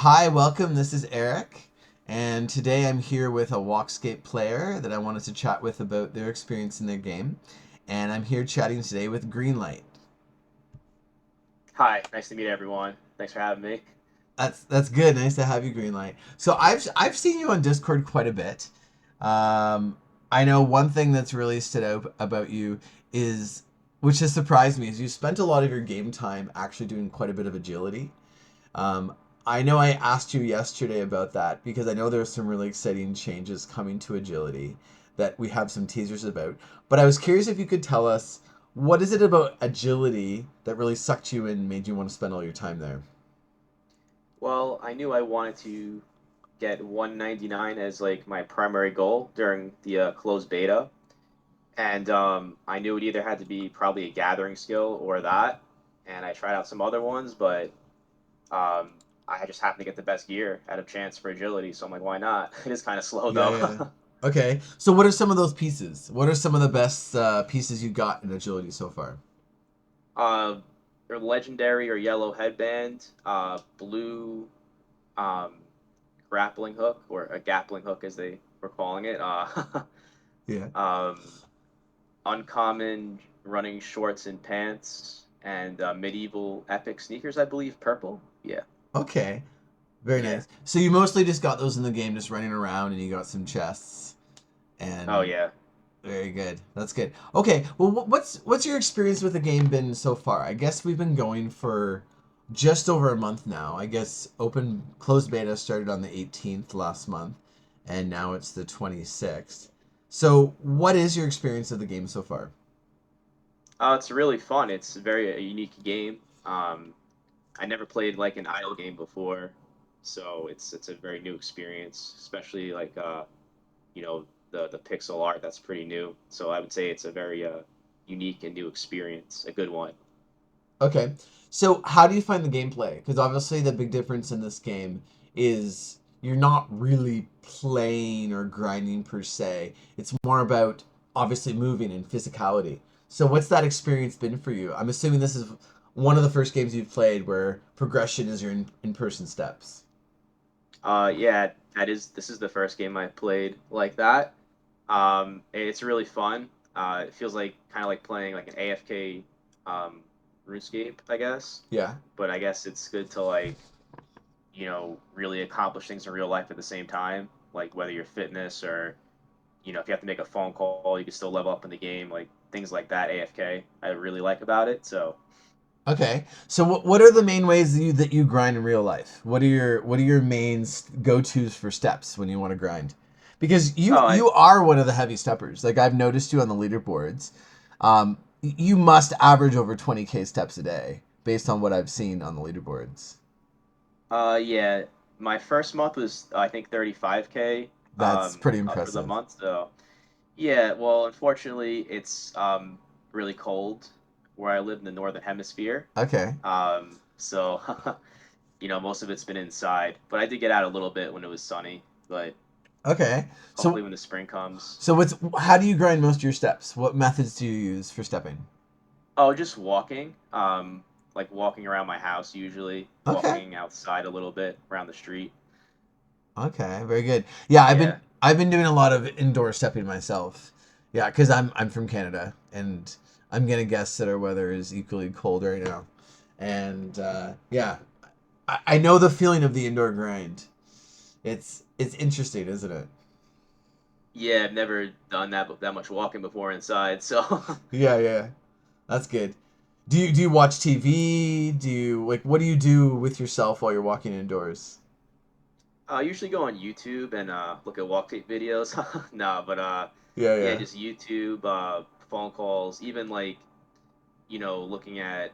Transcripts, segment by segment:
Hi, welcome. This is Eric, and today I'm here with a Walkscape player that I wanted to chat with about their experience in their game. And I'm here chatting today with GreenL1ight. Hi, nice to meet everyone. Thanks for having me. That's good. Nice to have you, GreenL1ight. So I've seen you on Discord quite a bit. Um, I know one thing that's really stood out about you is, which has surprised me, is you spent a lot of your game time actually doing quite a bit of agility. Um, I know I asked you yesterday about that because I know there's some really exciting changes coming to agility that we have some teasers about. But I was curious if you could tell us what is it about agility that really sucked you in and made you want to spend all your time there? Well, I knew I wanted to get 199 as like my primary goal during the closed beta, and I knew it either had to be probably a gathering skill or that. And I tried out some other ones, but I just happened to get the best gear out of chance for agility, so I'm like, why not? It is kind of slow Yeah, though. yeah. Okay. So what are some of those pieces? What are some of the best pieces you got in agility so far? uh, or legendary or yellow headband, blue um, grappling hook or a grappling hook as they were calling it. Yeah. Um, uncommon running shorts and pants and medieval epic sneakers, I believe, purple. Yeah, Okay. Very yeah. nice. So you mostly just got those in the game, just running around, and you got some chests Oh and yeah. very good. That's good. Okay. Well, what's your experience with the game been so far? I guess we've been going for just over a month now. I guess open closed beta started on the 18th last month, and now it's the 26th. So, what is your experience of the game so far? It's really fun. It's a very a unique game. I never played like an idle game before, so it's a very new experience, especially like you know the pixel art that's pretty new. So I would say it's a very unique and new experience, a good one. Okay. So, how do you find the gameplay? Because obviously, the big difference in this game is you're not really playing or grinding per se. It's more about obviously moving and physicality. So, what's that experience been for you? I'm assuming this is one of the first games you've played where progression is your in person steps. Yeah, this is the first game I played like that. It's really fun. It feels like kind of like playing like an AFK um, RuneScape, I guess. Yeah. But I guess it's good to like, really accomplish things in real life at the same time. Like whether you're fitness or, if you have to make a phone call, you can still level up in the game. Like things like that, AFK, I really like about it. So, Okay. So, what are the main ways that you grind in real life? What are your main go tos for steps when you want to grind? Because you oh, I, you are one of the heavy steppers. Like I've noticed you on the leaderboards. You must average over 20K steps a day based on what I've seen on the leaderboards. yeah, my first month was I think 35K That's pretty for the impressive. month. So yeah, well, unfortunately, it's really cold where I live in the northern hemisphere. Okay. So most of it's been inside, but I did get out a little bit when it was sunny. But Okay. hopefully, So when the spring comes, so what's how do you grind most of your steps? What methods do you use for stepping? oh, just walking, like walking around my house, usually Okay. walking outside a little bit around the street. Okay, very good. Yeah, I've been Yeah, I've been doing a lot of indoor stepping myself. Yeah, because I'm from Canada, and I'm gonna guess that our weather is equally cold right now. And yeah, I know the feeling of the indoor grind. It's interesting, isn't it? yeah, I've never done that much walking before inside, so Yeah, yeah, that's good. Do you watch TV? Do you like what do you do with yourself while you're walking indoors? I usually go on YouTube and look at Walkscape videos. No, but Yeah, yeah, yeah. just YouTube, phone calls, even like looking at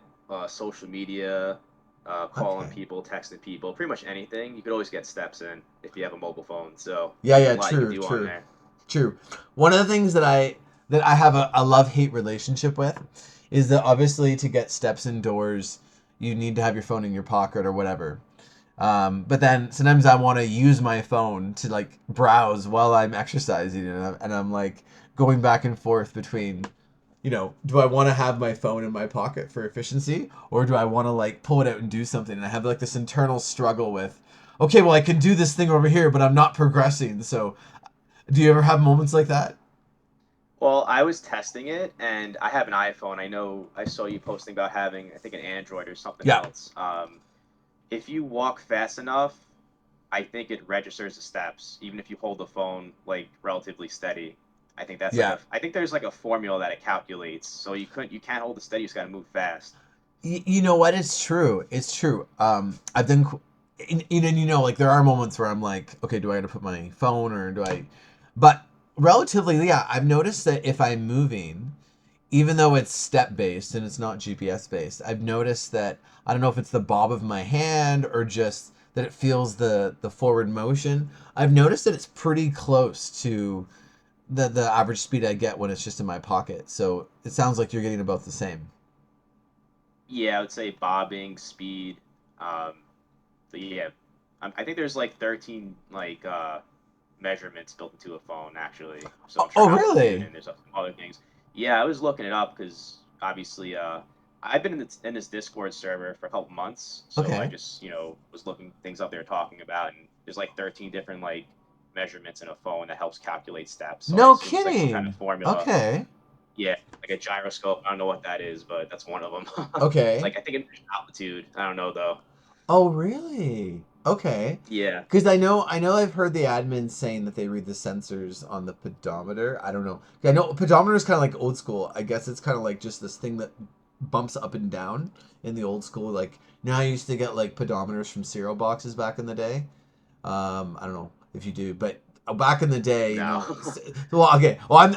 social media, calling Okay. people, texting people, pretty much anything. You could always get steps in if you have a mobile phone. So Yeah, there's yeah, a lot you could true, do on true. there. True. One of the things that I have a love hate relationship with is that obviously to get steps indoors, you need to have your phone in your pocket or whatever. But then sometimes I want to use my phone to like browse while I'm exercising, and I'm like going back and forth between, do I want to have my phone in my pocket for efficiency, or do I want to like pull it out and do something? And I have like this internal struggle with, okay, well I can do this thing over here, but I'm not progressing. So, do you ever have moments like that? Well, I was testing it, and I have an iPhone. I know I saw you posting about having, I think, an Android or something Yeah, else. If you walk fast enough, I think it registers the steps, even if you hold the phone like relatively steady. yeah. I think there's like a formula that it calculates. So you can't hold it steady. You just gotta move fast. You know what? It's true. It's true. I've done, like there are moments where I'm like, okay, do I have to put my phone or do I? But relatively, yeah, I've noticed that if I'm moving, even though it's step based and it's not GPS based, I've noticed that I don't know if it's the bob of my hand or just that it feels the forward motion. I've noticed that it's pretty close to the average speed I get when it's just in my pocket. So it sounds like you're getting about the same. Yeah, I would say bobbing, speed. Um, but yeah, I think there's like 13 measurements built into a phone actually. So I'm sure Oh, altitude really? and there's some other things. Yeah, I was looking it up because obviously I've been in this Discord server for a couple months, so I Okay. just was looking things up they were talking about, and there's like 13 different measurements in a phone that helps calculate steps. So I No assume it's like some kind of kidding. formula. Okay. Yeah, like a gyroscope. I don't know what that is, but that's one of them. Okay. Like I think it's altitude. I don't know though. Oh, really? Okay. Yeah. Because I know I've heard the admins saying that they read the sensors on the pedometer. I don't know. I know pedometer is kind of like old school. I guess it's kind of like just this thing that bumps up and down in the old school. Like, I used to get like pedometers from cereal boxes back in the day. I don't know if you do, but back in the day, No. well, okay. Well,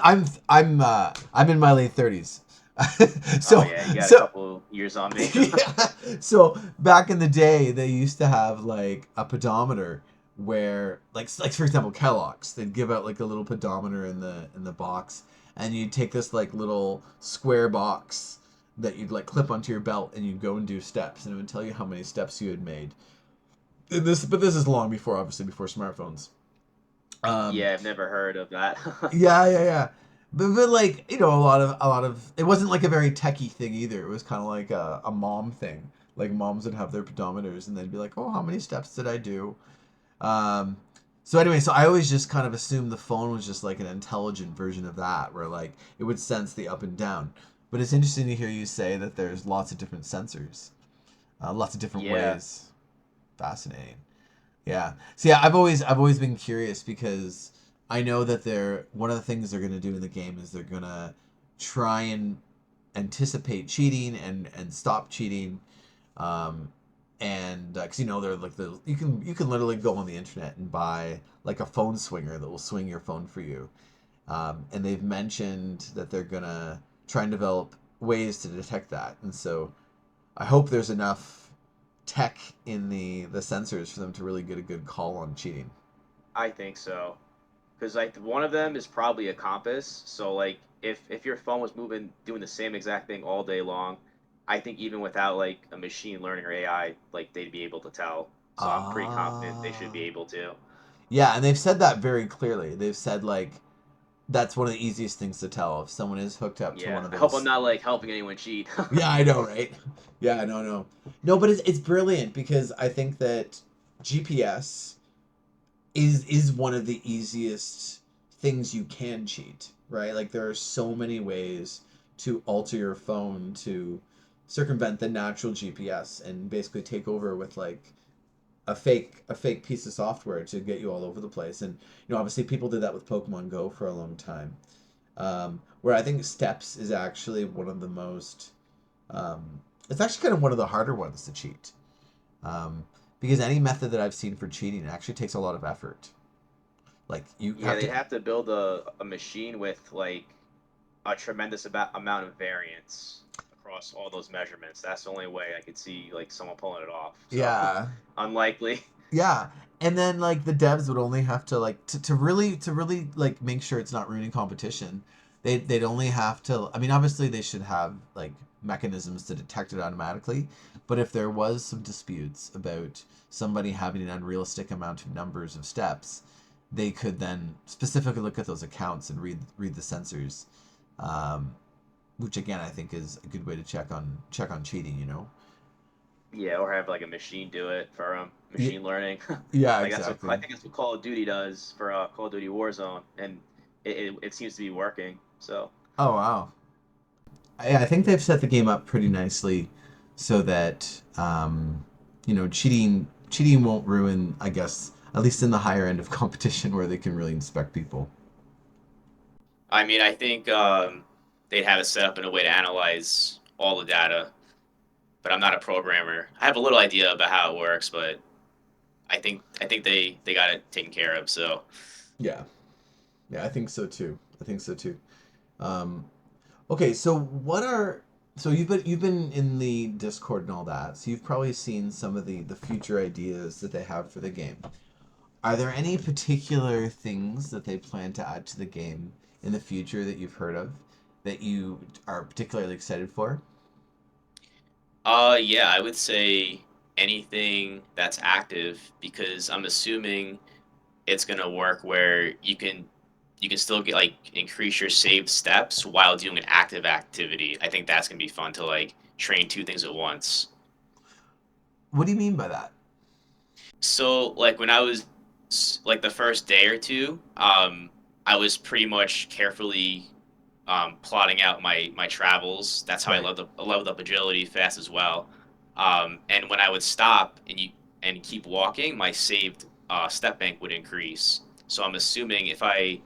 I'm in my late 30s. Oh so yeah, you got a so couple years on me. yeah. So back in the day, they used to have like a pedometer where, like for example, Kellogg's, they'd give out like a little pedometer in the box, and you'd take this like little square box that you'd like clip onto your belt, and you'd go and do steps, and it would tell you how many steps you had made. But this is long before, obviously, before smartphones. Um, Yeah, I've never heard of that. yeah. But like a lot of it wasn't like a very techie thing either. It was kind of like a mom thing. Like moms would have their pedometers and they'd be like, "Oh, how many steps did I do?" Um, so anyway, so I always just kind of assumed the phone was just like an intelligent version of that, where like it would sense the up and down. But it's interesting to hear you say that there's lots of different sensors, lots of different Yeah, ways. Fascinating. Yeah. See, I've always been curious because I know that they're one of the things they're going to do in the game is they're going to try and anticipate cheating and stop cheating. Um, and because they're like you can literally go on the internet and buy like a phone swinger that will swing your phone for you. And they've mentioned that they're gonna try and develop ways to detect that. And so I hope there's enough tech in the sensors for them to really get a good call on cheating. I think so. Because like one of them is probably a compass. So like if your phone was moving doing the same exact thing all day long, I think even without like a machine learning or AI, like they'd be able to tell. So I'm pretty confident they should Ah. be able to. Yeah, and they've said that very clearly. They've said like that's one of the easiest things to tell if someone is hooked up to Yeah. one of I hope I'm those. not like helping anyone cheat. Yeah, I know, right? Yeah, no. No, but it's brilliant because I think that GPS is one of the easiest things you can cheat, right? Like there are so many ways to alter your phone to circumvent the natural GPS and basically take over with like a fake piece of software to get you all over the place. And obviously people did that with Pokemon Go for a long time. Where I think Steps is actually one of the most it's actually kind of one of the harder ones to cheat. Um, because any method that I've seen for cheating actually takes a lot of effort. Like you Yeah, have they'd to. have to build a machine with like a tremendous amount of variance across all those measurements. That's the only way I could see like someone pulling it off. So Yeah, unlikely. yeah. And then like the devs would only have to like to really like make sure it's not ruining competition. They'd only have to. I mean, obviously they should have like mechanisms to detect it automatically. But if there was some disputes about somebody having an unrealistic amount of numbers of steps, they could then specifically look at those accounts and read the sensors, um, which again I think is a good way to check on cheating. Yeah, or have like a machine do it for Yeah, machine learning. yeah, Like that's what I exactly. think that's what Call of Duty does for Call of Duty Warzone, and it seems to be working. So Oh wow. I think they've set the game up pretty nicely so that cheating won't ruin, I guess, at least in the higher end of competition where they can really inspect people. I mean, I think they'd have it set up in a way to analyze all the data, but I'm not a programmer. I have a little idea about how it works, but I think they got it taken care of. So Yeah, yeah, I think so too. I think so too. Um, okay, so you've been in the Discord and all that, so you've probably seen some of the future ideas that they have for the game. Are there any particular things that they plan to add to the game in the future that you've heard of that you are particularly excited for? yeah, I would say anything that's active because I'm assuming it's gonna work where you can still get like increase your saved steps while doing an active activity. I think that's gonna be fun to like train two things at once. What do you mean by that? So like when I was like the first day or two, I was pretty much carefully plotting out my travels. That's how Right. I leveled up agility fast as well. And when I would stop and keep walking, my saved step bank would increase. So I'm assuming if I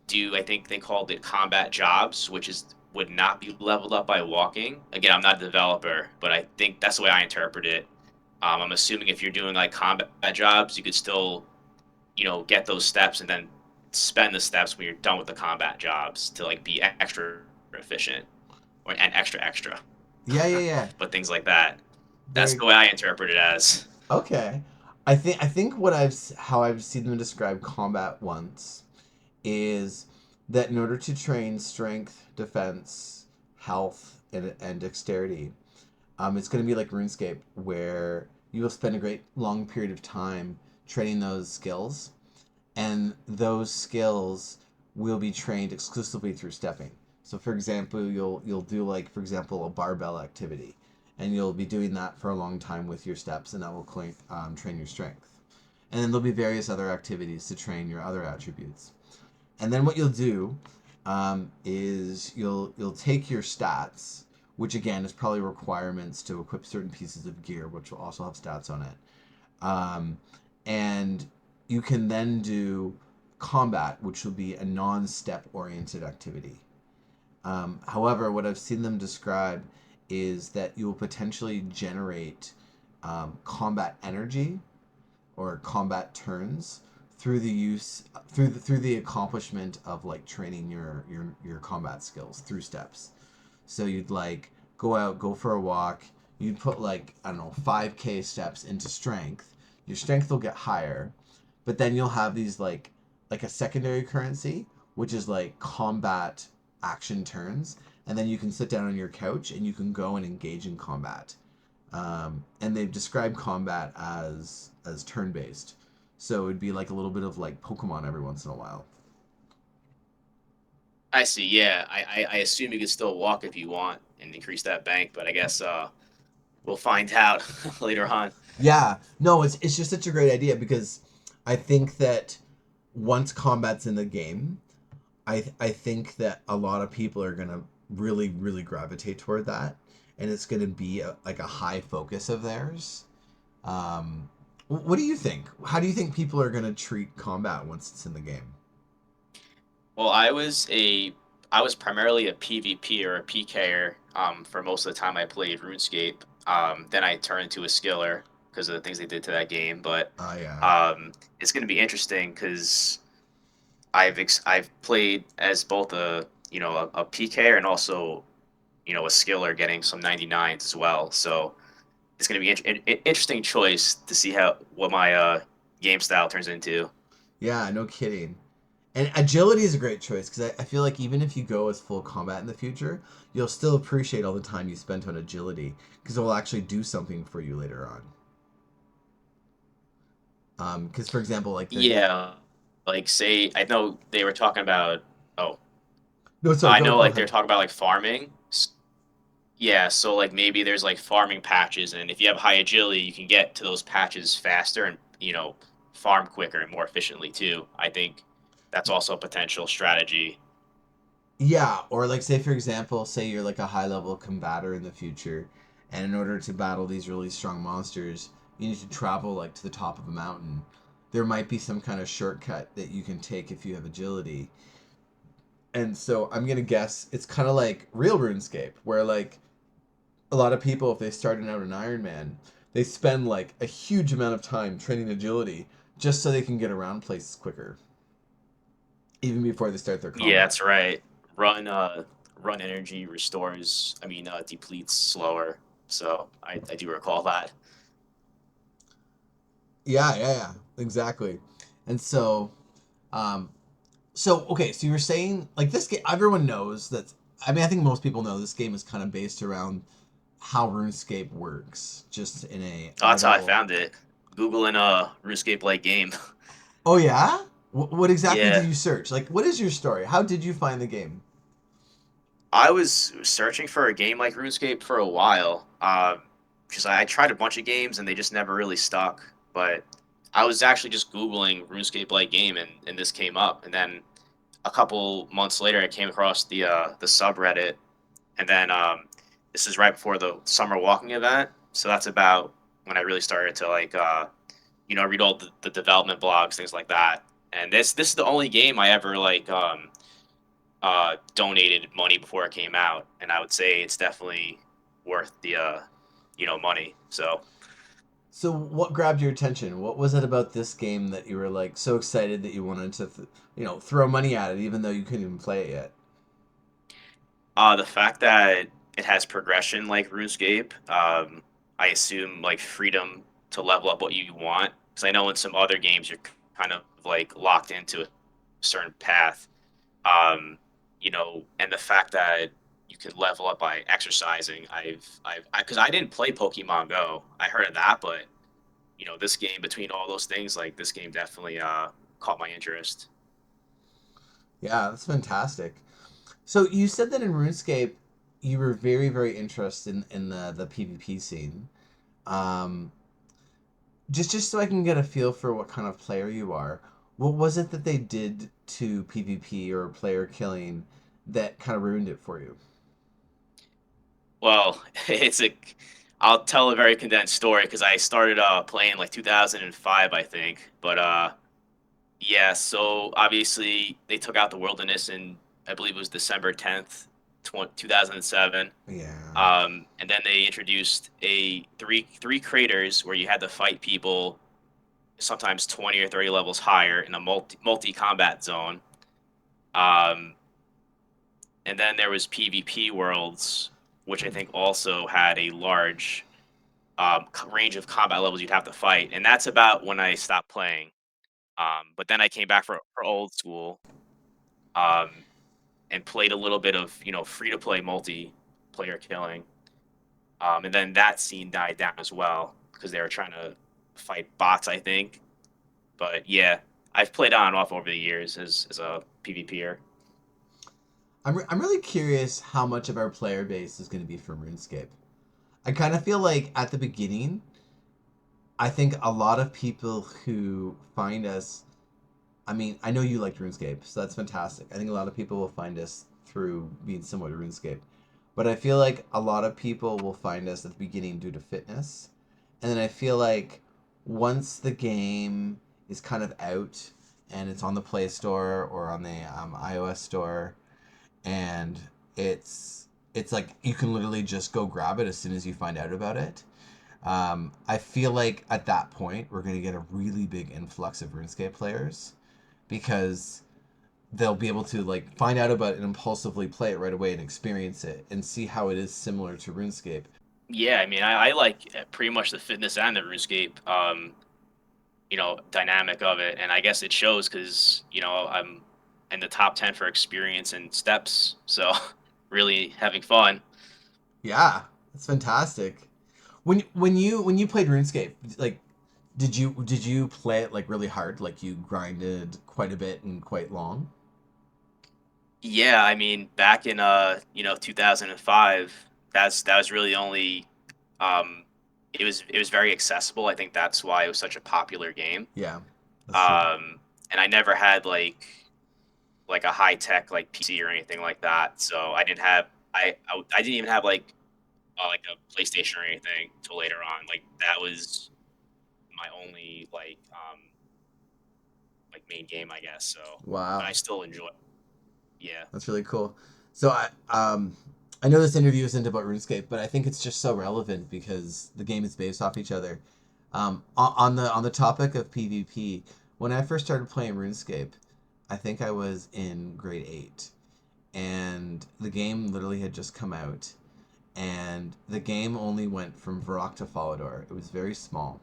do, I think they called it combat jobs, which is would not be leveled up by walking. Again, I'm not a developer, but I think that's the way I interpret it. I'm assuming if you're doing like combat jobs, you could still, get those steps and then spend the steps when you're done with the combat jobs to like be extra efficient or and extra. Yeah, yeah, yeah. But things like that. That's Very the way I interpret it as. okay. I think how I've seen them describe combat once is that in order to train strength, defense, health, and dexterity, it's going to be like RuneScape, where you will spend a great long period of time training those skills, and those skills will be trained exclusively through stepping. So, for example, you'll do like, for example, a barbell activity, and you'll be doing that for a long time with your steps, and that will train your strength. And then there'll be various other activities to train your other attributes. And then what you'll do is you'll take your stats, which again is probably requirements to equip certain pieces of gear, which will also have stats on it. Um, and you can then do combat, which will be a non-step oriented activity. However, what I've seen them describe is that you will potentially generate combat energy or combat turns through the use through the accomplishment of like training your combat skills through steps. So you'd like go out, go for a walk. You'd put like I don't know 5K steps into strength. Your strength will get higher, but then you'll have these like a secondary currency, which is like combat action turns, and then you can sit down on your couch and you can go and engage in combat. And they've described combat as turn based, so it'd be like a little bit of like Pokemon every once in a while. I see. Yeah, I assume you can still walk if you want and increase that bank, but I guess we'll find out later on. Yeah, no, it's just such a great idea because I think that once combat's in the game, I think that a lot of people are gonna really gravitate toward that, and it's gonna be like a high focus of theirs. What do you think? How do you think people are gonna treat combat once it's in the game? Well, I was primarily a PvP or a PKer for most of the time I played RuneScape. Then I turned into a skiller because of the things they did to that game. But Yeah, um, it's going to be interesting because I've played as both a PKer and also a skiller getting some 99s as well. So it's going to be an interesting choice to see how what my game style turns into. yeah, no kidding. And agility is a great choice because I feel like even if you go as full combat in the future, you'll still appreciate all the time you spent on agility because it will actually do something for you later on. Because for example, like there's Yeah, like say I know they were talking about. Oh, no, sorry, I go know go like they're ahead. talking about like farming. Yeah, so like maybe there's like farming patches, and if you have high agility, you can get to those patches faster and farm quicker and more efficiently too. I think that's also a potential strategy. Yeah, or like say for example, say you're like a high level combatter in the future, and in order to battle these really strong monsters, you need to travel like to the top of a mountain. There might be some kind of shortcut that you can take if you have agility. And so I'm gonna guess it's kind of like real RuneScape, where like a lot of people, if they started out an Iron Man, they spend like a huge amount of time training agility just so they can get around places quicker, even before they start their Yeah, combat. that's right. Run energy restores. Depletes slower. So I do recall that. Yeah, exactly. And um, so okay, so you were saying like this game, everyone knows that. I mean, I think most people know this game is kind of based around how RuneScape works, just in a Oh, that's how I idle. found it. Googling RuneScape like game. Oh yeah, what exactly did Yeah, you search? Like, what is your story? How did you find the game? I was searching for a game like RuneScape for a while, because I tried a bunch of games and they just never really stuck. But I was actually just Googling RuneScape like game, and this came up. And then a couple months later, I came across the subreddit, and then this is right before the summer walking event, so that's about when I really started to like read all the development blogs, things like that. And this is the only game I ever like donated money before it came out, and I would say it's definitely worth the money. So So, what grabbed your attention? What was it about this game that you were like so excited that you wanted to, throw money at it, even though you couldn't even play it yet? the fact that it has progression like RuneScape, I assume like freedom to level up what you want. Because I know in some other games you're kind of like locked into a certain path. Um, and the fact that you can level up by exercising. Because I didn't play Pokemon Go. I heard of that, but this game between all those things, like this game definitely caught my interest. Yeah, that's fantastic. So you said that in RuneScape, you were very interested in the PvP scene. Um, just so I can get a feel for what kind of player you are. What was it that they did to PvP or player killing that kind of ruined it for you? Well, it's a. I'll tell a very condensed story because I started playing like 2005, I think. But yeah, so obviously they took out the wilderness in I believe it was December 10th, 2007. Yeah. And then they introduced a three craters where you had to fight people sometimes 20 or 30 levels higher in a multi combat zone. Um, and then there was PvP worlds, which I think also had a large range of combat levels you'd have to fight, and that's about when I stopped playing. But then I came back for old school, um, and played a little bit of free to play multiplayer killing. And then that scene died down as well because they were trying to fight bots, I think. But yeah, I've played on and off over the years as a PvPer. I'm really curious how much of our player base is going to be from RuneScape. I kind of feel like at the beginning, I think a lot of people who find us. I mean, I know you liked RuneScape, so that's fantastic. I think a lot of people will find us through being similar to RuneScape. But I feel like a lot of people will find us at the beginning due to fitness. And then I feel like once the game is kind of out and it's on the Play Store or on the iOS store, and it's like you can literally just go grab it as soon as you find out about it. I feel like at that point we're going to get a really big influx of RuneScape players because they'll be able to like find out about it and impulsively play it right away and experience it and see how it is similar to RuneScape. Yeah, I mean, I like pretty much the fitness and the RuneScape, dynamic of it, and I guess it shows because I'm in the top 10 for experience and steps, so really having fun. Yeah, it's fantastic. When you played RuneScape, like did you play it like really hard? Like you grinded quite a bit and quite long? Yeah, I mean, back in 2005. that was really the only. Um, it was very accessible. I think that's why it was such a popular game. Yeah, that's true. And I never had like a high tech like PC or anything like that. So I didn't have I didn't even have like a PlayStation or anything till later on. Like that was my only like main game, I guess. So, but Wow, I still enjoy. Yeah. that's really cool. So I know this interview isn't about RuneScape, but I think it's just so relevant because the game is based off each other. On the topic of PvP, when I first started playing RuneScape, I think I was in grade 8, and the game literally had just come out, and the game only went from Varrock to Falador. It was very small.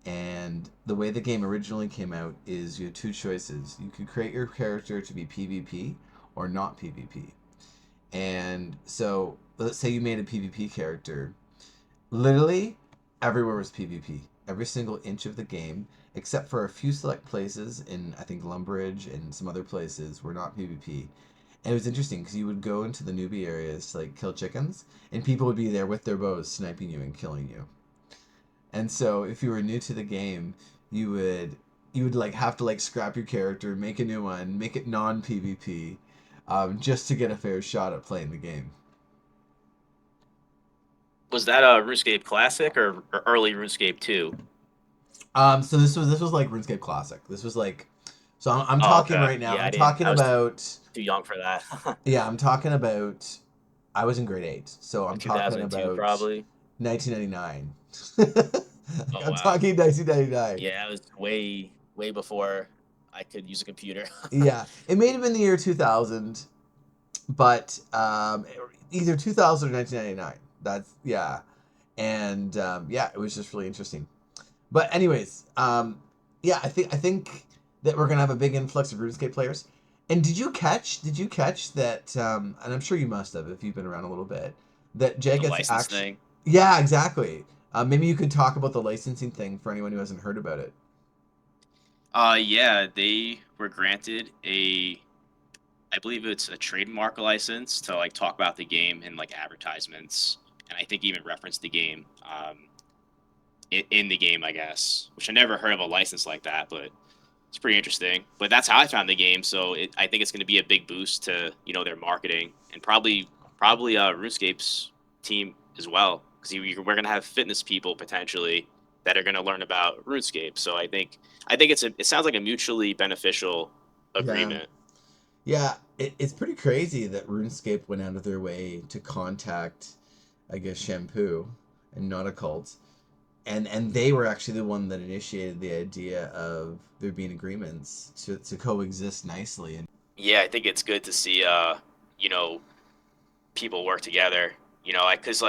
And the way the game originally came out is you had two choices. You could create your character to be PvP or not PvP. And so let's say you made a PvP character. Literally everywhere was PvP. Every single inch of the game, except for a few select places in, I think, Lumbridge and some other places, were not PvP. And it was interesting because you would go into the newbie areas to like kill chickens, and people would be there with their bows sniping you and killing you. And so if you were new to the game, you would you would like have to like scrap your character, make a new one, make it non PvP, just to get a fair shot at playing the game. Was that a RuneScape Classic or early RuneScape 2? So this was like RuneScape Classic. This was like, so I'm Oh, talking okay. right now. Yeah, I'm I didn't. talking I was about, too young for that. yeah, I'm talking about. I was in grade 8, so I'm Like talking 2002, about probably. 1999. Oh I'm wow. talking 1999. Yeah, that was way before I could use a computer. Yeah, it may have been the year 2000, but either 2000 or 1999. That's yeah, and yeah, it was just really interesting. But anyways, yeah, I think that we're gonna have a big influx of RuneScape players. And did you catch that? And I'm sure you must have if you've been around a little bit. That The Jagex license actually, thing. yeah, exactly. Maybe you could talk about the licensing thing for anyone who hasn't heard about it. Yeah, they were granted I believe it's a trademark license to like talk about the game in like advertisements, and I think even reference the game in the game, I guess. Which I never heard of a license like that, but it's pretty interesting. But that's how I found the game, so I think it's going to be a big boost to their marketing and probably RuneScape's team as well, because we're going to have fitness people potentially that are going to learn about RuneScape. So I think it sounds like a mutually beneficial Yeah, agreement. yeah. It's pretty crazy that RuneScape went out of their way to contact, I guess, Shampoo and not a cult, and they were actually the one that initiated the idea of there being agreements to coexist nicely. And Yeah, I think it's good to see you know people work together. Because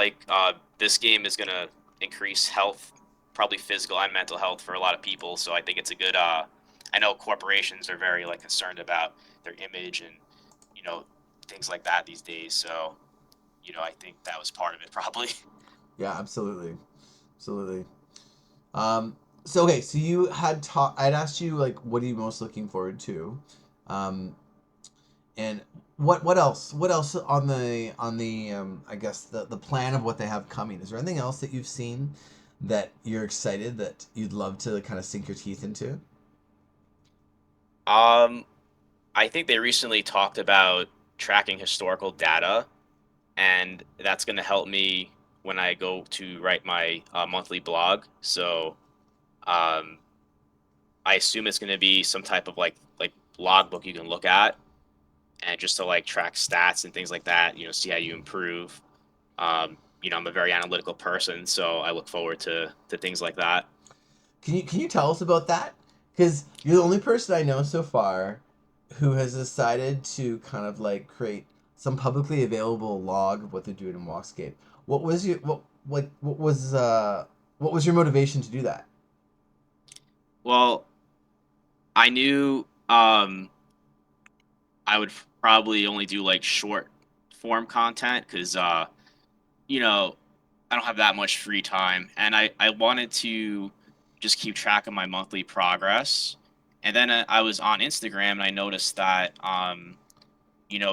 this game is gonna increase health, probably physical and mental health for a lot of people. So I think it's a good. I know corporations are very like concerned about their image and you know things like that these days. So I think that was part of it probably. yeah, absolutely, absolutely. Um, so okay, so you had I'd asked you like, what are you most looking forward to, um, and what else? What else on the I guess the plan of what they have coming? Is there anything else that you've seen that you're excited that you'd love to kind of sink your teeth into? um, I think they recently talked about tracking historical data, and that's going to help me when I go to write my monthly blog. So um, I assume it's going to be some type of like logbook you can look at, and just to like track stats and things like that. See how you improve. I'm a very analytical person, so I look forward to things like that. Can you tell us about that? Because you're the only person I know so far who has decided to kind of like create some publicly available log of what they're doing in Walkscape. What was your what was your motivation to do that? Well, I knew I would probably only do like short form content because you know I don't have that much free time, and I wanted to just keep track of my monthly progress. And then I was on Instagram and I noticed that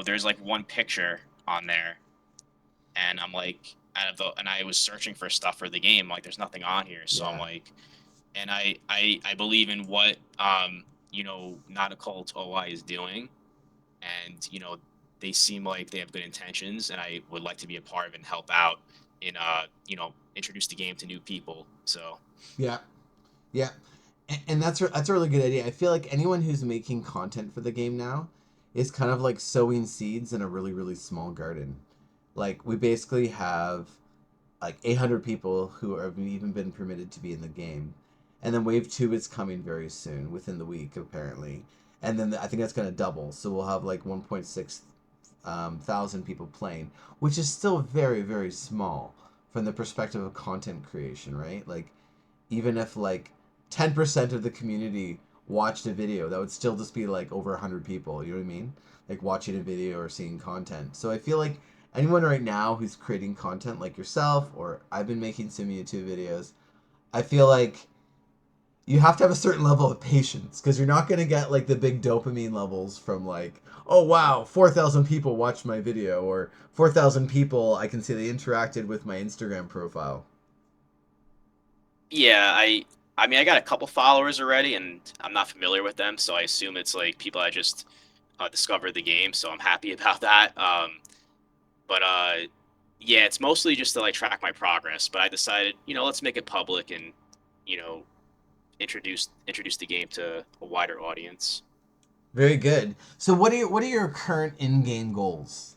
there's like one picture on there, and I'm like, and I was searching for stuff for the game. Like, there's nothing on here, so I'm Yeah. like, and I believe in what not a cult OI is doing, and they seem like they have good intentions, and I would like to be a part of it and help out in introduce the game to new people. So Yeah. Yeah. And that's a really good idea. I feel like anyone who's making content for the game now is kind of like sowing seeds in a really really small garden. Like we basically have like 800 people who have even been permitted to be in the game, and then wave 2 is coming very soon, within the week apparently, and then I think that's going to double. So we'll have like 1.6 thousand people playing, which is still very very small from the perspective of content creation, right? Like even if like 10% of the community watched a video, that would still just be like over 100 people, you know what I mean? Like watching a video or seeing content. So I feel like anyone right now who's creating content like yourself, or I've been making some YouTube videos, I feel like you have to have a certain level of patience because you're not going to get like the big dopamine levels from like, oh wow, 4,000 people watched my video, or 4,000 people I can see they interacted with my Instagram profile. yeah, I mean I got a couple followers already, and I'm not familiar with them, so I assume it's like people that just discovered the game. So I'm happy about that. But yeah, it's mostly just to like track my progress. But I decided, let's make it public and you know introduce the game to a wider audience. Very good. So what are your current in-game goals?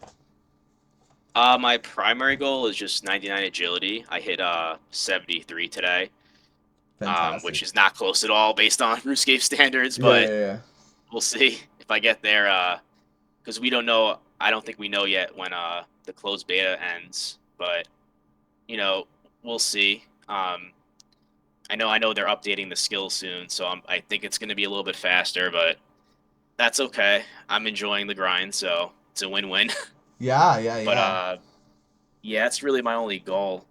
My primary goal is just 99 agility. I hit 73 today, Fantastic. which is not close at all based on RuneScape standards, Yeah, but yeah, yeah. we'll see if I get there. Because we don't know. I don't think we know yet when the closed beta ends, but you know we'll see. I know they're updating the skill soon, so I think it's going to be a little bit faster, but that's okay. I'm enjoying the grind, so it's a win-win. Yeah, yeah, But yeah. yeah, that's really my only goal.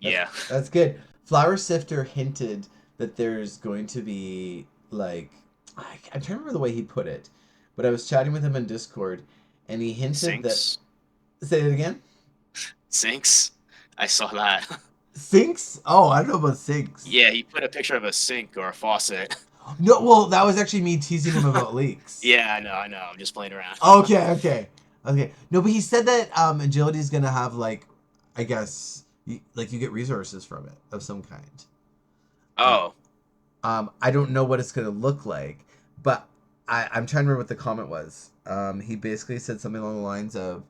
That's Yeah, that's good. Flower Sifter hinted that there's going to be like I'm trying to remember the way he put it, but I was chatting with him on Discord, and he hinted that. sinks, Say it again. sinks. I saw that. Sinks? Oh, I don't know about sinks. Yeah, he put a picture of a sink or a faucet. No, well, that was actually me teasing him about leaks. Yeah, I know. I'm just playing around. Okay, okay, okay. No, but he said that agility is gonna have like, I guess, like you get resources from it of some kind. Uh, Oh, I don't know what it's gonna look like, but I'm trying to remember what the comment was. He basically said something along the lines of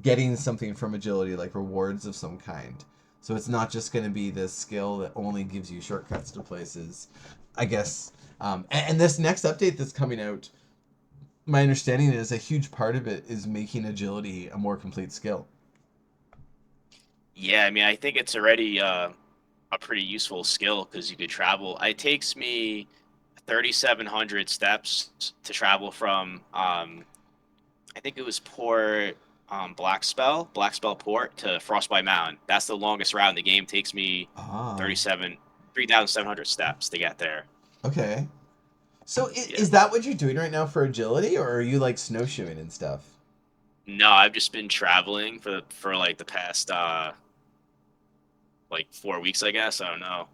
getting something from agility, like rewards of some kind. So it's not just gonna be this skill that only gives you shortcuts to places. I guess. And this next update that's coming out, my understanding is a huge part of it is making agility a more complete skill. yeah. I mean, I think it's already a pretty useful skill because you could travel. It takes me 3,700 steps to travel from I think it was Port Black Spell Port to Frostbite Mountain. That's the longest route in the game. It takes me Ah, 37 3,700 steps to get there. okay. So Yeah. is that what you're doing right now for agility, or are you like snowshoeing and stuff? No, I've just been traveling for like the past like 4 weeks, I guess. I don't know.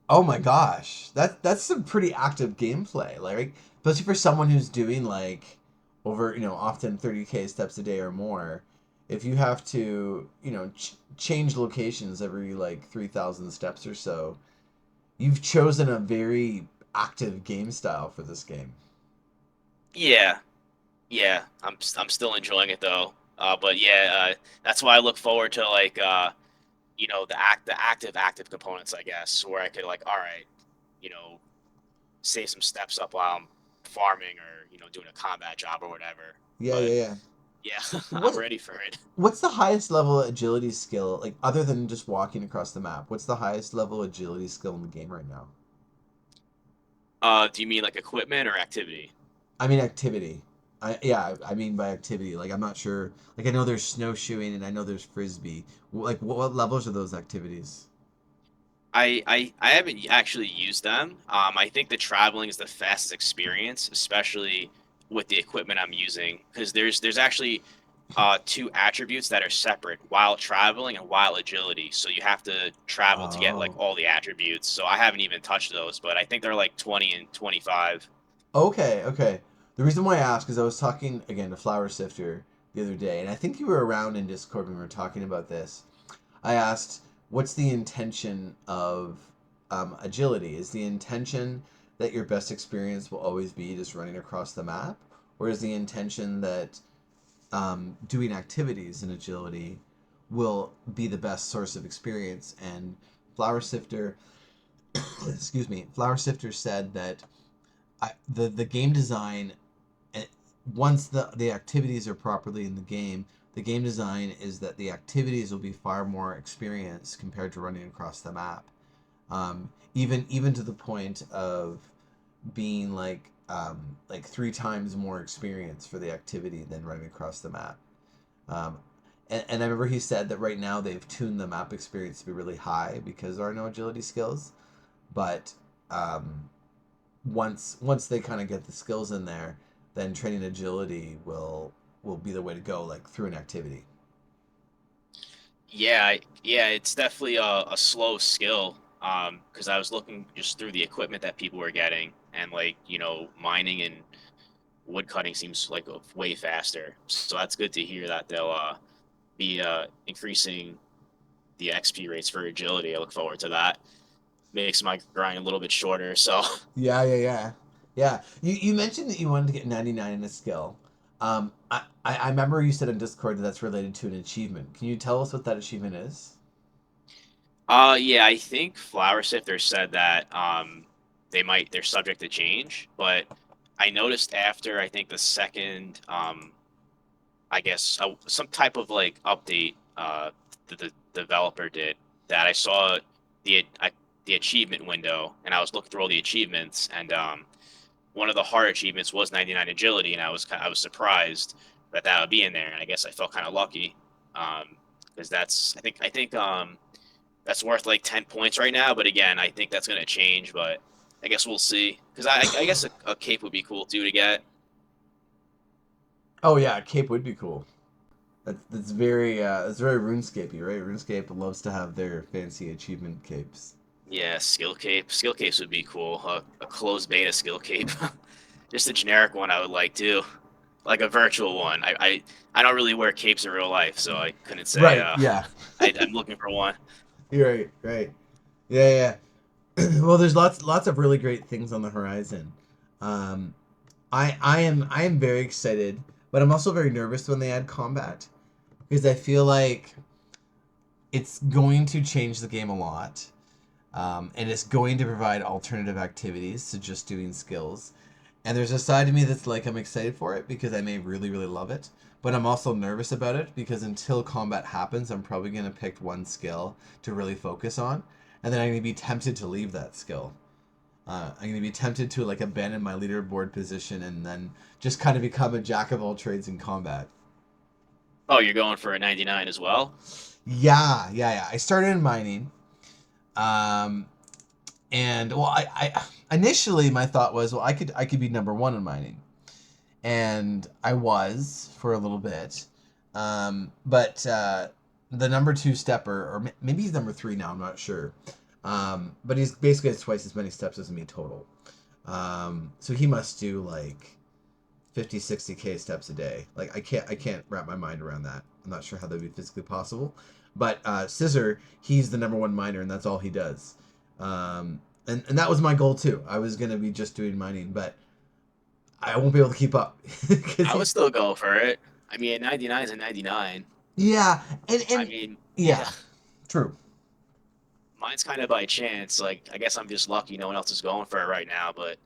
Oh my gosh, that's some pretty active gameplay, like especially for someone who's doing like over often 30K steps a day or more. If you have to change locations every like 3,000 steps or so, you've chosen a very active game style for this game. Yeah, yeah. I'm still enjoying it though. But yeah, that's why I look forward to like the active components, I guess, where I could like, all right, you know, save some steps up while I'm farming or doing a combat job or whatever. Yeah, yeah, But yeah. yeah, I'm What ready for it. what's the highest level agility skill, like other than just walking across the map? What's the highest level agility skill in the game right now? Do you mean like equipment or activity? I mean activity. I mean by activity. Like I'm not sure. Like I know there's snowshoeing and I know there's frisbee. Like what levels are those activities? I haven't actually used them. I think the traveling is the fastest experience, especially with the equipment I'm using, because there's actually two attributes that are separate while traveling and while agility. So you have to travel to get like Oh. all the attributes. So I haven't even touched those, but I think they're like 20 and 25. Okay, okay. The reason why I asked is I was talking again to Flower Sifter the other day, and I think you were around in Discord when we were talking about this. I asked, what's the intention of agility? Is the intention that your best experience will always be just running across the map? Or is the intention that doing activities in agility will be the best source of experience? And Flower Sifter, excuse me, Flower Sifter said that the game design, eh, once the activities are properly in the game design is that the activities will be far more experience compared to running across the map. Even to the point of being like 3 times more experience for the activity than running across the map. Um, and I remember he said that right now they've tuned the map experience to be really high because there are no agility skills, but um, once they kind of get the skills in there, then training agility will be the way to go, like through an activity. Yeah, it's definitely a slow skill. Because I was looking just through the equipment that people were getting, and like mining and wood cutting seems like way faster. So that's good to hear that they'll be increasing the XP rates for agility. I look forward to that. Makes my grind a little bit shorter. So Yeah. You mentioned that you wanted to get 99 in a skill. I remember you said on Discord that that's related to an achievement. Can you tell us what that achievement is? yeah, I think Flower Sifter said that they're subject to change, but I noticed after I think the second I guess some type of like update that the developer did, that I saw the achievement window, and I was looking through all the achievements, and one of the hard achievements was 99 agility, and I was surprised that that would be in there, and I guess I felt kind of lucky, because that's I think that's worth like 10 points right now, but again I think that's gonna change, but I guess we'll see, because I guess a cape would be cool too to get. Oh yeah, cape would be cool. That's very RuneScapey, right? RuneScape loves to have their fancy achievement capes. Yeah, skill cape. Skill capes would be cool. A closed beta skill cape. Just a generic one I would like too. Like a virtual one. I don't really wear capes in real life, so I couldn't say Right. Yeah. I'm looking for one. You're right. Right. Yeah. Yeah. Well, there's lots of really great things on the horizon. Um, I am very excited, but I'm also very nervous when they add combat because I feel like it's going to change the game a lot, and it's going to provide alternative activities to just doing skills. And there's a side of me that's like I'm excited for it because I may really love it, but I'm also nervous about it because until combat happens, I'm probably gonna pick one skill to really focus on, and then I'm gonna be tempted to leave that skill. I'm gonna be tempted to like abandon my leaderboard position and then just kind of become a jack of all trades in combat. Oh, you're going for a 99 as well? Yeah. I started in mining, um, and well, I initially my thought was, well, I could be number one in mining, and I was for a little bit, but the number two stepper, or maybe he's number three now, I'm not sure, but he's basically has twice as many steps as me total. So he must do like 50, 60K steps a day. Like I can't wrap my mind around that. I'm not sure how that would be physically possible. But Scissor, he's the number one miner, and that's all he does. And that was my goal too. I was gonna be just doing mining, but I won't be able to keep up because I would he's still go for it. I mean, a 99 is a 99. yeah, I and mean, yeah, yeah, true. mine's kind of by chance. Like, I guess I'm just lucky no one else is going for it right now, but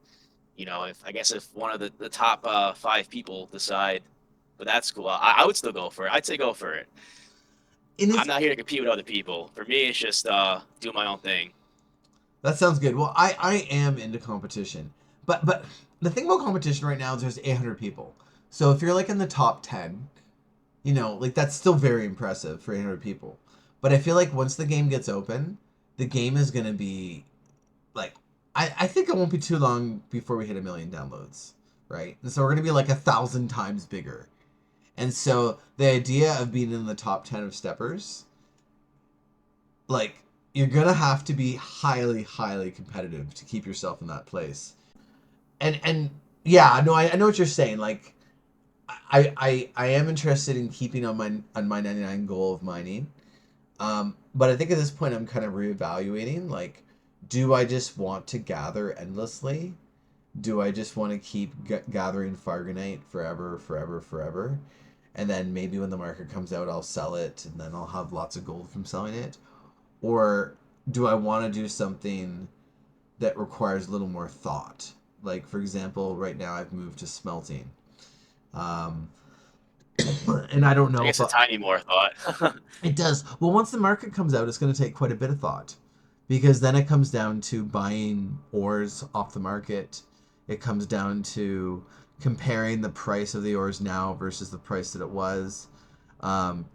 if I guess if one of the top five people decide, but that's cool. I would still go for it. I'd say go for it. And I'm it's not here to compete with other people. For me, it's just do my own thing. that sounds good. Well, I am into competition, but the thing about competition right now is there's 800 people. So if you're like in the top 10, like that's still very impressive for 800 people. But I feel like once the game gets open, the game is gonna be like, I think it won't be too long before we hit 1 million downloads, right? And so we're gonna be like 1,000 times bigger. And so the idea of being in the top 10 of steppers, like, you're gonna have to be highly, highly competitive to keep yourself in that place. And yeah, no, I know what you're saying. Like, I am interested in keeping on my 99 goal of mining. But I think at this point I'm kind of reevaluating. Like, do I just want to gather endlessly? Do I just want to keep gathering Fargonite forever, forever, forever? And then maybe when the market comes out, I'll sell it, and then I'll have lots of gold from selling it. Or do I want to do something that requires a little more thought? Like, for example, right now I've moved to smelting. Um, and I don't I know guess if a tiny more thought. it does. Well, once the market comes out, it's going to take quite a bit of thought because then it comes down to buying ores off the market. It comes down to comparing the price of the ores now versus the price that it was.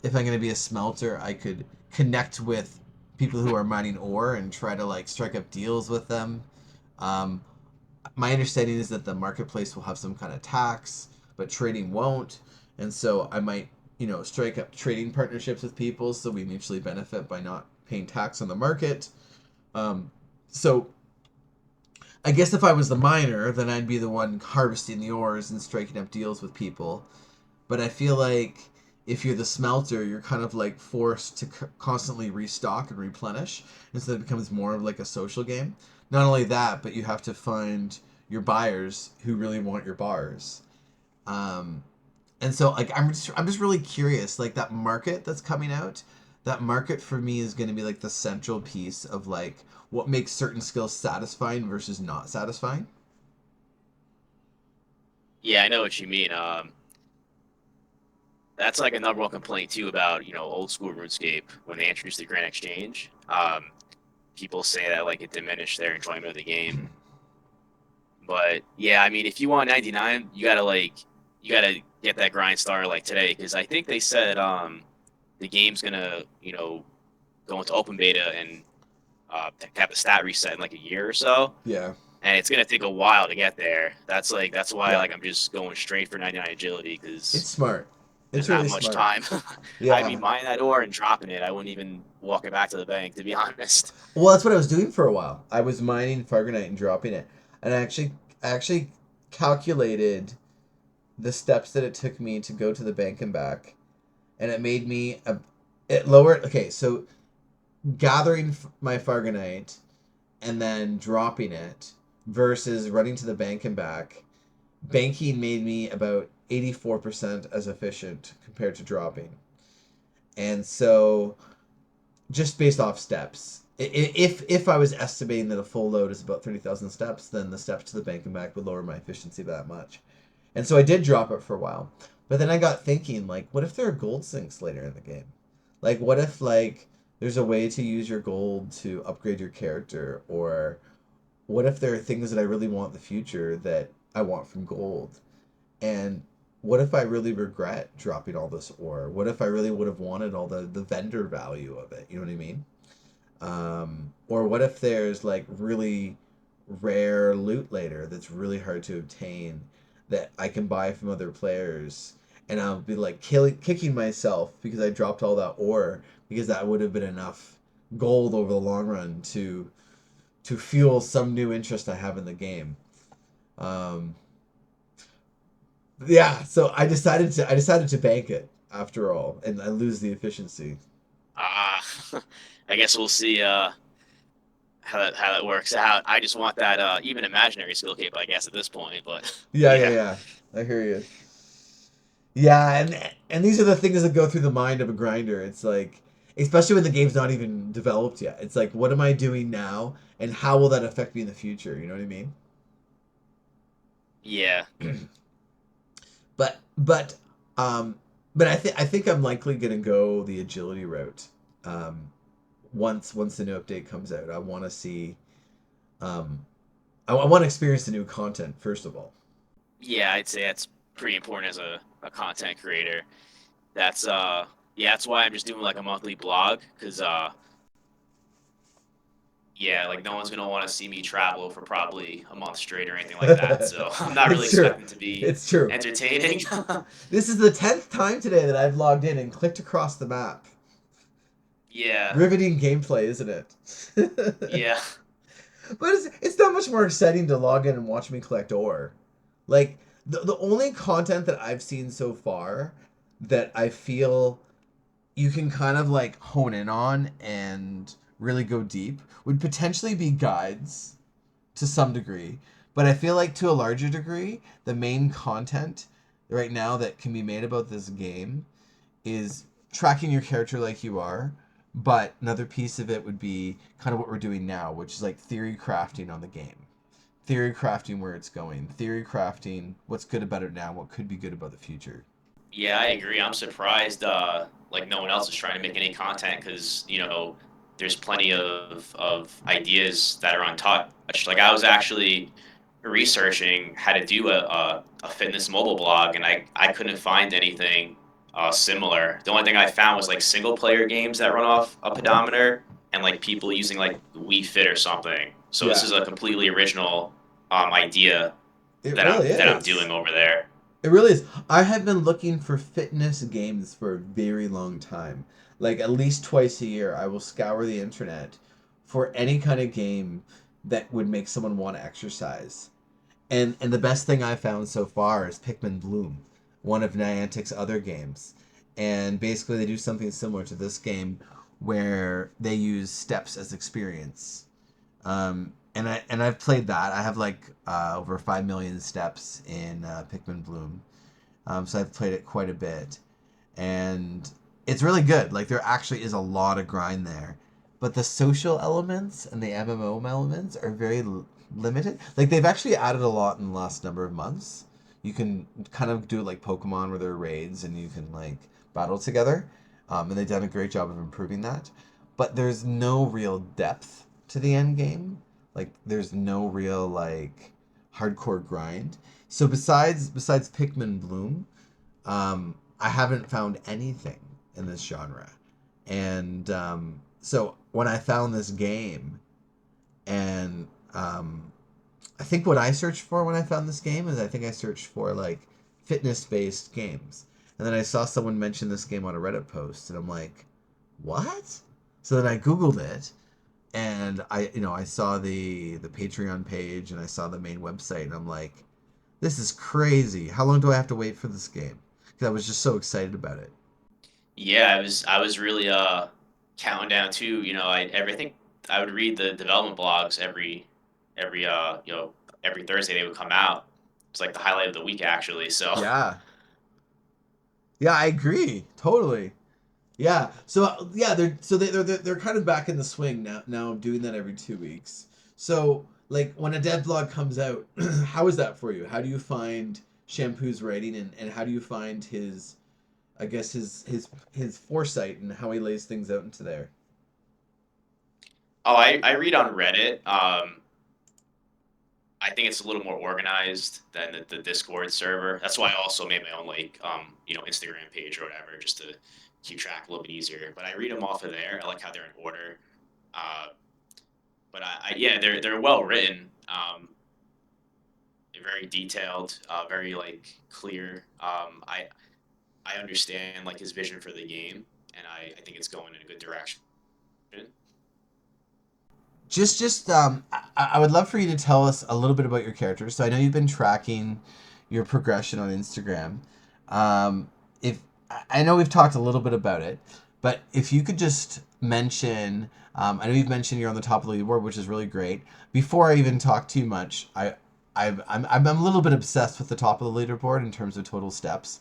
If I'm going to be a smelter, I could connect with people who are mining ore and try to like strike up deals with them. Um, my understanding is that the marketplace will have some kind of tax, but trading won't. And so I might, strike up trading partnerships with people so we mutually benefit by not paying tax on the market. Um, so I guess if I was the miner, then I'd be the one harvesting the ores and striking up deals with people. But I feel like if you're the smelter, you're kind of like forced to constantly restock and replenish. And so it becomes more of like a social game. Not only that, but you have to find your buyers who really want your bars. Um, and so like I'm just really curious. Like that market that's coming out, that market for me is going to be like the central piece of like what makes certain skills satisfying versus not satisfying. Yeah, I know what you mean. That's like a number one complaint too about old school RuneScape when they introduced the Grand Exchange. People say that like it diminished their enjoyment of the game. But yeah, I mean, if you want 99, you gotta get that grind started like today because I think they said the game's gonna go into open beta and have the stat reset in like a year or so, Yeah. and it's gonna take a while to get there. That's why Yeah. like I'm just going straight for 99 agility It's because smart. there's It's not really much smart. time. I Yeah. mean, buying that ore and dropping it, I wouldn't even walk it back to the bank to be honest. Well, that's what I was doing for a while. I was mining Fargonite and dropping it, and I actually calculated the steps that it took me to go to the bank and back, and it made me it lowered. Okay, so gathering my Fargonite and then dropping it versus running to the bank and back, banking made me about 84% as efficient compared to dropping, and so just based off steps. If I was estimating that a full load is about 30,000 steps, then the steps to the bank and back would lower my efficiency by that much. And so I did drop it for a while. But then I got thinking, like, what if there are gold sinks later in the game? Like, what if, like, there's a way to use your gold to upgrade your character? Or what if there are things that I really want in the future that I want from gold? And what if I really regret dropping all this ore? What if I really would have wanted all the vendor value of it? You know what I mean? Or what if there's like really rare loot later that's really hard to obtain that I can buy from other players, and I'll be like kicking myself because I dropped all that ore because that would have been enough gold over the long run to fuel some new interest I have in the game. Um, yeah, so I decided to bank it after all, and I lose the efficiency. Ah, I guess we'll see how that works out. I just want that even imaginary skill cape, I guess, at this point. But Yeah, yeah, yeah, yeah. I hear you. Yeah, and these are the things that go through the mind of a grinder. It's like, especially when the game's not even developed yet. It's like, what am I doing now, and how will that affect me in the future? You know what I mean? yeah, But but um, but I think I'm likely gonna go the agility route. Um, once the new update comes out, I want to see. Um, I want to experience the new content first of all. yeah. I'd say that's pretty important as a content creator. That's yeah, that's why I'm just doing like a monthly blog because yeah, like no one's gonna want to see me travel for probably a month straight or anything like that. So I'm not really It's true. expecting to be It's true. entertaining. This is the 10th time today that I've logged in and clicked across the map. Yeah, Riveting gameplay, isn't it? yeah, But it's not much more exciting to log in and watch me collect ore. Like, the only content that I've seen so far that I feel you can kind of like hone in on and really go deep would potentially be guides to some degree. But I feel like to a larger degree, the main content right now that can be made about this game is tracking your character like you are. But another piece of it would be kind of what we're doing now, which is like theory crafting on the game. Theory crafting where it's going. Theory crafting what's good about it now, what could be good about the future. yeah. I agree. I'm surprised. Like no one else is trying to make any content because there's plenty of ideas that are untouched. Like I was actually researching how to do a fitness mobile blog, and I couldn't find anything similar. The only thing I found was like single player games that run off a pedometer and like people using like Wii Fit or something. So this Yeah, is a completely original idea it that really I'm is. doing over there. It really is. I have been looking for fitness games for a very long time. Like at least twice a year, I will scour the internet for any kind of game that would make someone want to exercise. And the best thing I've found so far is Pikmin Bloom, one of Niantic's other games. And basically, they do something similar to this game, where they use steps as experience. And I've played that. I have like over 5 million steps in Pikmin Bloom, so I've played it quite a bit, and it's really good. Like there actually is a lot of grind there, but the social elements and the MMO elements are very limited. Like they've actually added a lot in the last number of months. You can kind of do it like Pokemon, where there are raids and you can like battle together, and they've done a great job of improving that. But there's no real depth to the end game. Like there's no real like hardcore grind. So besides Pikmin Bloom, I haven't found anything in this genre. And so when I found this game, and I think what I searched for when I found this game is I think I searched for like fitness based games. And then I saw someone mention this game on a Reddit post, and I'm like, what? So then I Googled it, and I saw the Patreon page, and I saw the main website, and I'm like, this is crazy. How long do I have to wait for this game? Because I was just so excited about it. Yeah, I was really counting down too. I think I would read the development blogs every every Thursday they would come out. It's like the highlight of the week actually. So Yeah, yeah, I agree totally. Yeah, so yeah, they're kind of back in the swing now. Now doing that every 2 weeks. So like when a dev blog comes out, how is that for you? How do you find Shampoo's writing, and how do you find his, I guess his foresight and how he lays things out into there? oh, I read on Reddit. I think it's a little more organized than the Discord server. That's why I also made my own like Instagram page or whatever just to keep track a little bit easier. But I read them off of there. I like how they're in order. Uh, but yeah, they're well written. They're very detailed, very like clear. I understand like his vision for the game, and I think it's going in a good direction. I would love for you to tell us a little bit about your character. So I know you've been tracking your progression on Instagram. If I know we've talked a little bit about it, but if you could just mention, I know you've mentioned you're on the top of the leaderboard, which is really great. Before I even talk too much, I'm a little bit obsessed with the top of the leaderboard in terms of total steps.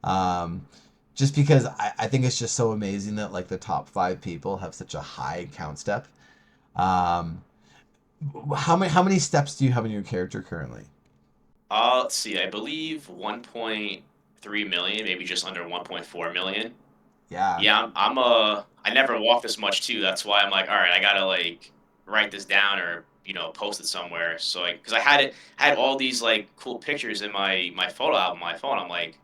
Um, just because I think it's just so amazing that like the top 5 people have such a high count step. Um, how many steps do you have in your character currently? Let's see. I believe 1.3 million, maybe just under 1.4 million. Yeah. Yeah, I never walk this much too. That's why I'm like, all right, I gotta like write this down or post it somewhere. So like, because I had all these like cool pictures in my photo album, on my phone. I'm like,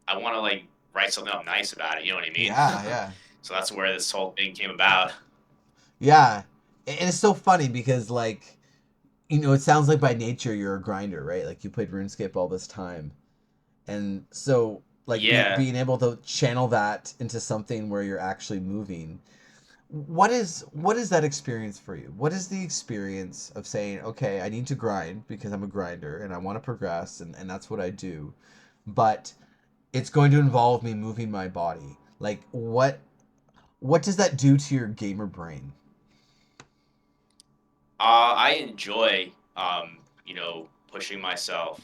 I want to like write something up nice about it. You know what I mean? Yeah, yeah. So that's where this whole thing came about. Yeah. and it's so funny because like it sounds like by nature you're a grinder, right? Like you played RuneScape all this time, and so like Yeah. being able to channel that into something where you're actually moving. What is that experience for you? What is the experience of saying, okay, I need to grind because I'm a grinder and I want to progress and that's what I do, but it's going to involve me moving my body. Like what does that do to your gamer brain? I enjoy, pushing myself.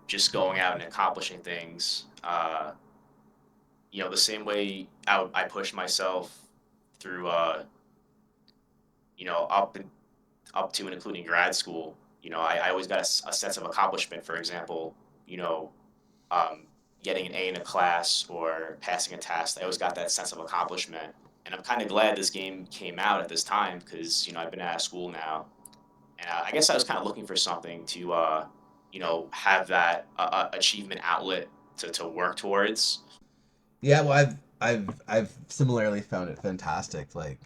Just going out and accomplishing things. The same way I push myself through, up and up to and including grad school. I always got a sense of accomplishment. For example, you know, um, getting an A in a class or passing a test. I always got that sense of accomplishment. And I'm kind of glad this game came out at this time because, I've been out of school now. And I guess I was kind of looking for something to, have that achievement outlet to work towards. Yeah, well, I've similarly found it fantastic. Like,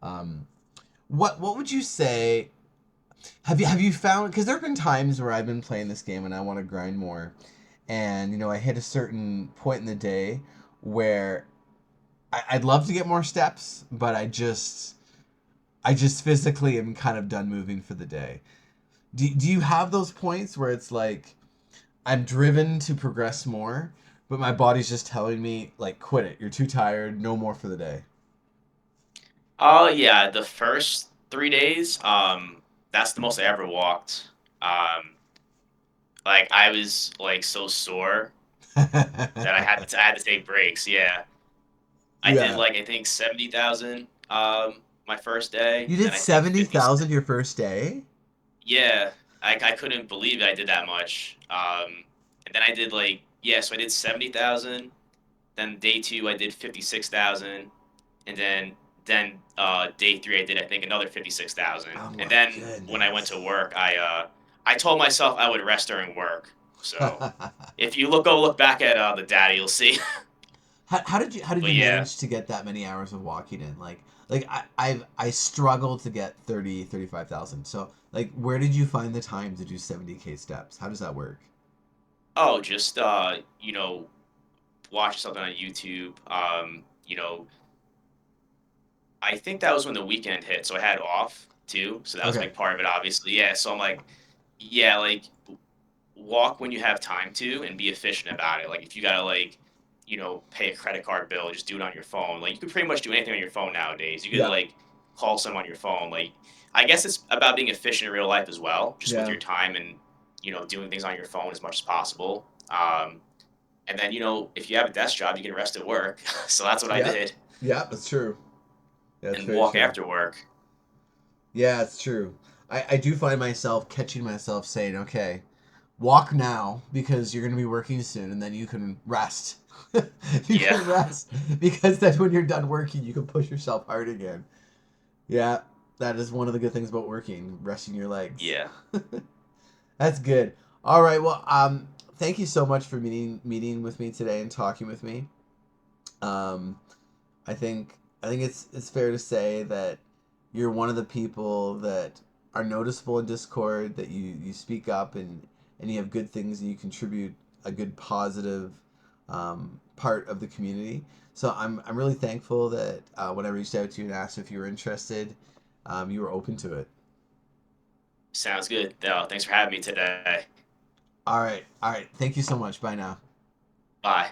um, what would you say? Have you found? Because there have been times where I've been playing this game and I want to grind more, and I hit a certain point in the day where I'd love to get more steps, but I just physically am kind of done moving for the day. Do you have those points where it's like I'm driven to progress more, but my body's just telling me like quit it. You're too tired. No more for the day. Oh yeah, the first 3 days, that's the most I ever walked. Um, like I was like so sore that I had to take breaks. Yeah, I did Yeah. like I think 70,000 my first day, You and then did I think 50. 70,000 your first day? Yeah, I couldn't believe I did that much. And then I did like yeah, so I did 70,000. Then day two I did 56,000, and then day three I did I think another 56,000. Oh And my then when I went to goodness. work, I told myself I would rest during work. So if you look back at the data, you'll see. How did But you yeah. manage to get that many hours of walking in? Like I struggled to get 35,000. So like where did you find the time to do 70K steps? How does that work? Oh, just watch something on YouTube. I think that was when the weekend hit, so I had off too. So that was a Okay. big part of it, obviously. Yeah. So I'm like, yeah, like walk when you have time to and be efficient about it. Like if you gotta pay a credit card bill, just do it on your phone. Like you can pretty much do anything on your phone nowadays. You could Yeah. like call someone on your phone. Like I guess it's about being efficient in real life as well, just with Yeah. your time and doing things on your phone as much as possible. And then if you have a desk job, you can rest at work. So that's what I Yeah. did Yeah, that's true. That's and very walk true. after work. Yeah, it's true. I do find myself catching myself saying, okay, walk now because you're going to be working soon and then you can rest. You Yeah. can rest because then when you're done working, you can push yourself hard again. Yeah, that is one of the good things about working, resting your legs. Yeah. That's good. All right, well, thank you so much for meeting with me today and talking with me. Um, I think it's fair to say that you're one of the people that are noticeable in Discord, that you speak up and you have good things and you contribute a good positive part of the community. So I'm really thankful that when I reached out to you and asked if you were interested, you were open to it. Sounds good. Thanks for having me today. All right, all right. Thank you so much. Bye now. Bye.